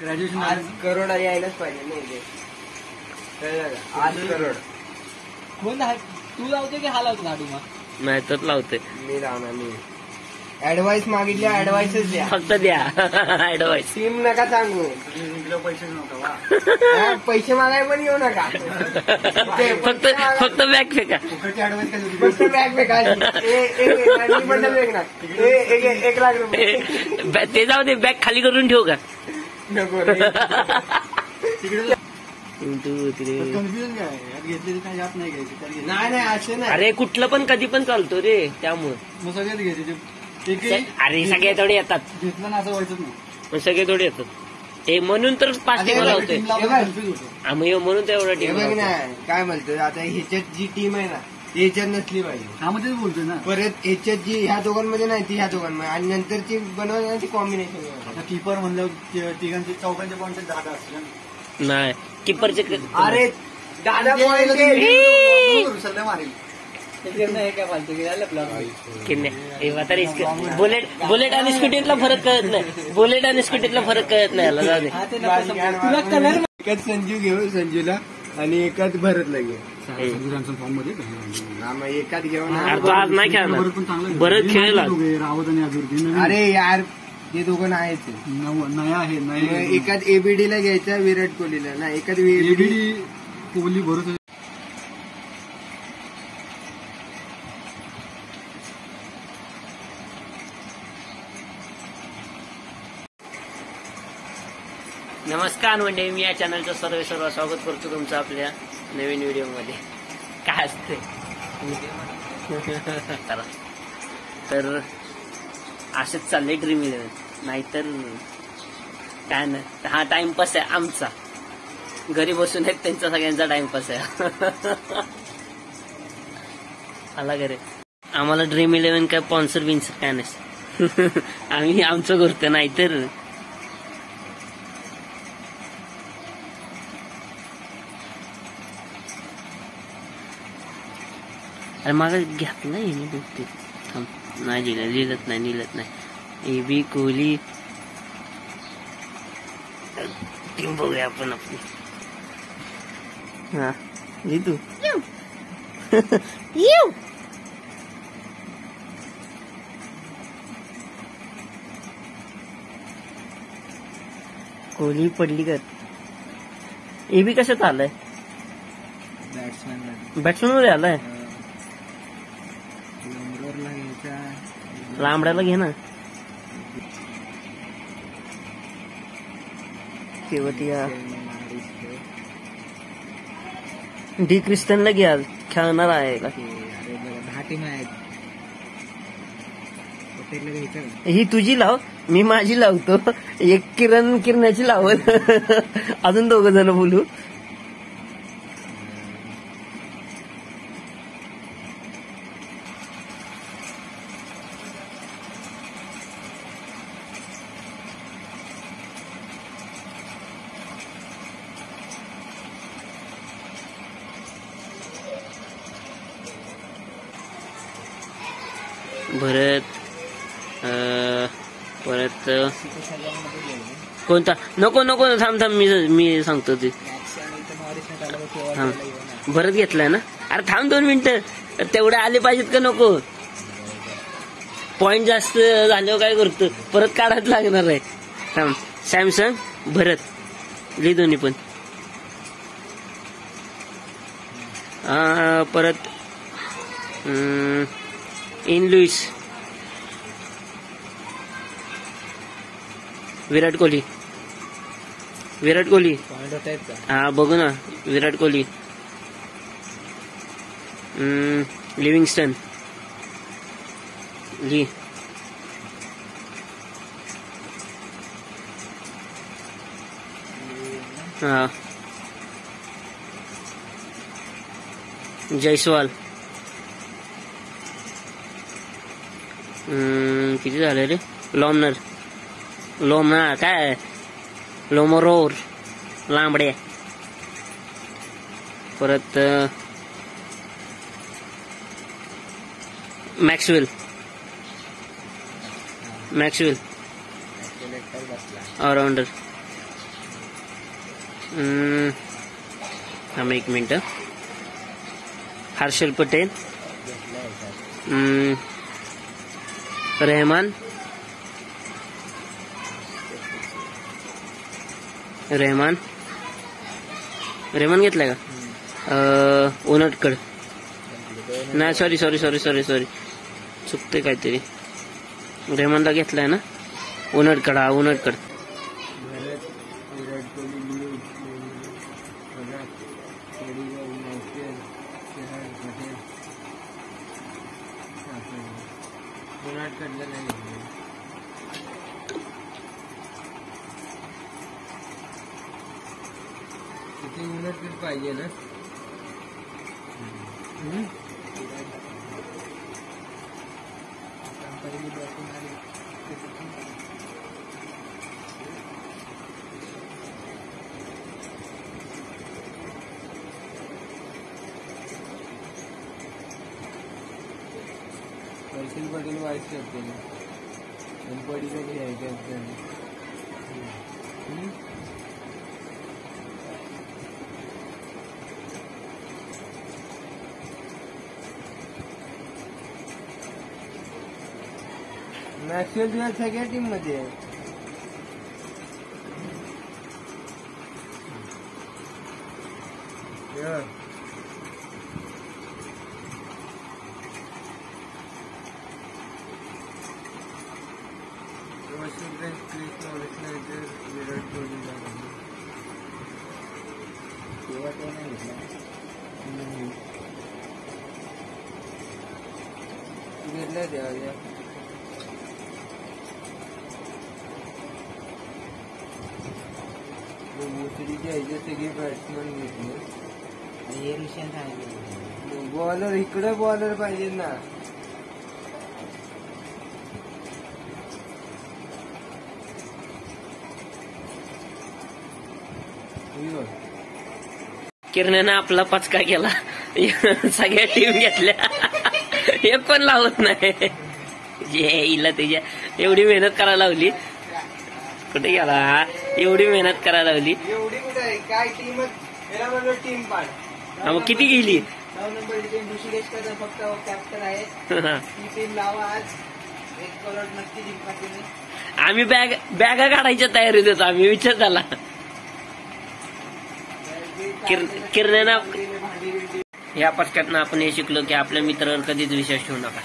Graduation आज करोड यायलाच पाहिजे नाही आज करोड. कोण तू लावते की हा लावतो लाडू मग? नाही तर लावते मी लावणार. मी ऍडवाइस मागितल्या ऍडवाइसच द्या फक्त द्या ऍडवाइस. टीम नका सांगू. पैसे नव्हता पैसे मागाय पण येऊ नका. फक्त बॅग फेका. फक्त बॅग फेका. एक लाख रुपये ते जाऊ दे. बॅग खाली करून ठेवू का? नको. कन्फ्युजन काय घेतलेली काय जात नाही घ्यायची. नाही असं नाही. अरे कुठलं पण कधी पण चालतो रे त्यामुळे. मग सगळ्यात घ्यायचे. अरे सगळे थोडे येतात. घेतलं ना असं व्हायचंच नाही. मग सगळे थोडे येतात. ते म्हणून तर 5 टीम लावतोय. म्हणून तर एवढा टीम नाही काय म्हणतो आता ह्याच्यात जी टीम आहे ना ह्याच्यात नसली पाहिजे. हा मध्येच बोलतोय ना. परत ह्याच्यात जी ह्या दोघांमध्ये नाही ती ह्या दोघांमध्ये आणि नंतरची बनवायला ती कॉम्बिनेशन. कीपर म्हणलं तिघांचे चौकांचे पॉईंट 10 असतील. नाही किपरचे. अरे 10 पॉईंट मारेल. बुलेट आणि स्कूटीतला फरक कळत नाही. बुलेट आणि स्कूटीतला फरक कळत नाही. याला जाऊ दे. एकच संजू घेऊ संजूला आणि एकाच भरतला घेऊ. फॉर्म मध्ये मग एकाच घेऊन. तो आज नाही खेळणार. बरंच खेळेल रावत आणि अजून. अरे यार ते दोघं आहेत. नया आहे. एकाच एबीडीला घ्यायचा विराट कोहलीला ना. एकाच एबीडी कोहली भरत. नमस्कार म्हणजे मी या चॅनलचं सर्व स्वागत करतो तुमचं आपल्या नवीन व्हिडिओ मध्ये. काय असते तर असंच चाललंय ड्रीम 11. नाहीतर काय नाही. हा टाइमपास आहे आमचा. घरी बसून आहेत त्यांचा सगळ्यांचा टाइमपास आहे. आला घरी. आम्हाला ड्रीम 11 काय स्पॉन्सर बिन्सर काय नाही. आम्ही आमचं करतो. नाहीतर अरे मागा घेतलाय मी बघते. नाही लिहिलत नाही. एबी कोहली टीम बघूया आपण आपली. हा लिह तू. कोहली पडली का? एबी कशात आलाय? बॅट्समॅन मध्ये आलाय. लांबड्याला घे ना. केवटिया डी क्रिस्टनला घ्या. खेळणार आहे. 10 टीम आहेत. ही तुझी लाव. मी माझी लावतो. एक किरणाची लावत. अजून 2 जण बोलू. भरत परत कोणता नको थांब मी सांगतो ते. भरत घेतलाय ना. अरे थांब 2 मिनिटं. तेवढे आले पाहिजेत का नको? पॉइंट जास्त झाल्यावर काय करतो परत काढायला लागणार आहे. थांब. सॅमसंग भरत लिह दोन्ही पण. परत इन लुईस विराट कोहली. हा बघू ना. विराट कोहली. लिव्हिंगस्टन ली. हा जयस्वाल. किती झाले रे? लोमना काय लोमरोर लांबडे. परत मॅक्सवेल ऑलराउंडर. थांब एक मिनिट. हर्षल पटेल, रेहमान रेहमान रेहमान घेतलाय का? ओनटकड नाही, sorry sorry sorry sorry sorry चुकते काहीतरी. रेहमानला घेतलाय ना. ओनटकड, हा ओनटकड. किती उलट पाहिजे ना. हर्षल पटेल वाईस करते ना. पडी कधी आहे का? मॅक्सवेल तुझ्या सगळ्या टीम मध्ये आहे. विराट कोहली तेव्हा तो नाही घेतला. घेतलाय तेव्हा. मोसडीचे ह्याचे सगळे बॅट्समॅन घेतले आणि हे ऋषण सांगितलं बॉलर इकडे बॉलर पाहिजे ना. किरण्यानं आपला पचका केला. सगळ्या टीम घेतल्या, एक पण लावत नाही. हिला त्याच्या एवढी मेहनत करायला लावली. कुठे गेला? एवढी मेहनत करायला लावली. एवढी कुठे आहे काय टीम. टीम पाड. मग किती गेली? 9 नंबरची टीम ऋषिकेश कदम फक्त कॅप्टन आहे. ती टीम लावा आज. एक करोड नक्की जिंका तुम्ही. आम्ही बॅगा काढायच्या तयारीत होतो. आम्ही विचार झाला. किरण्यानं या पटक्यातनं आपण हे शिकलो की आपल्या मित्रावर कधीच विश्वास ठेवू नका.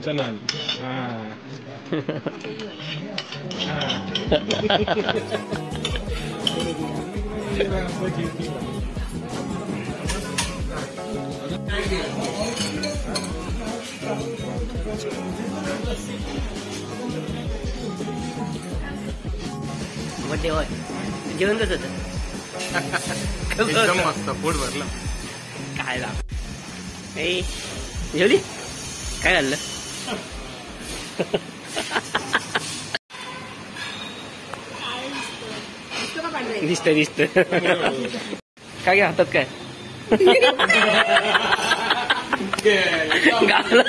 सिंचनाल बड्डे होय जेवण कसं होतं एकदम मस्त पोट भरलं काय झालं ए जेवली काय झालं दिसत काय घ्या हातात काय गावाला